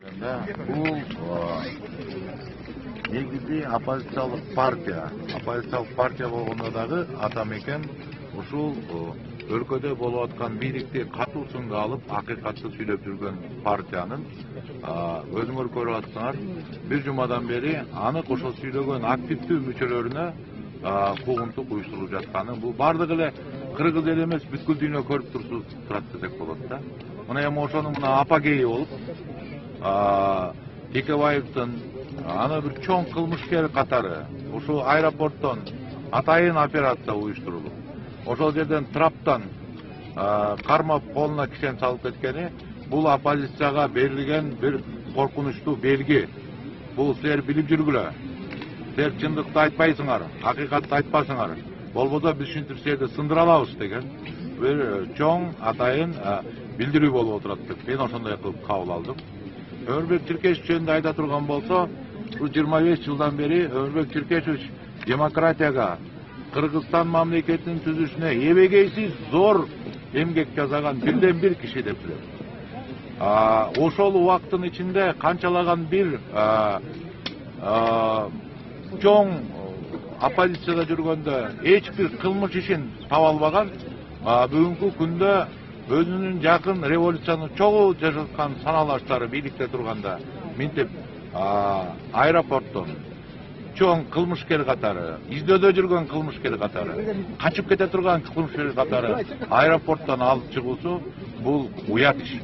Бул негизи оппозициялык партия. Оппозициялык партия болгондо дагы атамекен ушул өлкөдө болуп аткан бийликти катуу сынга алып, акыйкатты сүйлөп жүргөн партиянын өзүңөр көрүп атсаңар, бир жумадан бери анык ошол сүйлөгөн активдүү мүчөлөрүнө куугунтук уюштурулуп жатканы. Бул бардыгы эле кыргыз эл эмес, бүткүл дүйнө көрүп турат десек болот да. Мына эми ошонун апогейи болуп, Текебаевдин аны бир чоң кылмышкер катары ушул аэропорттон атайын операция уюштурулуп, ошол жерден траптан кармап колуна кишен салып кеткени бул оппозицияга берилген бир коркунучтуу белги. Бул силер билип жүргүлө. Силер чындыкты айтпайсыңар, акыйкатты айтпасыңар. Болбосо биз ушинтип силерди сындыра алабыз деген бир чоң атайын билдирүү болуп отурат деп мен ошондой кылып кабыл алдым. Өрбек Тиркешев жөнүндө айта турган болсо, бул 25 жылдан бери Өрбек Тиркешев демократияга, Кыргызстан мамлекетинин түзүшүнө эбегейсиз зор эмгек жасаган бирден бир киши деп билем. Ошол убакыттын ичинде канчалаган бир чоң оппозицияда жүргөндө эч бир кылмыш ишин таба албаган, бүгүнкү күндө өзүнүн жакын революцияны чогуу жашаткан саналаштары бийликте турганда минтип аэропорттон чоң кылмышкер катары, издөөдө жүргөн кылмышкер катары, качып кете турган кылмышкер катары аэропорттон алып чыгуусу бул уят иш.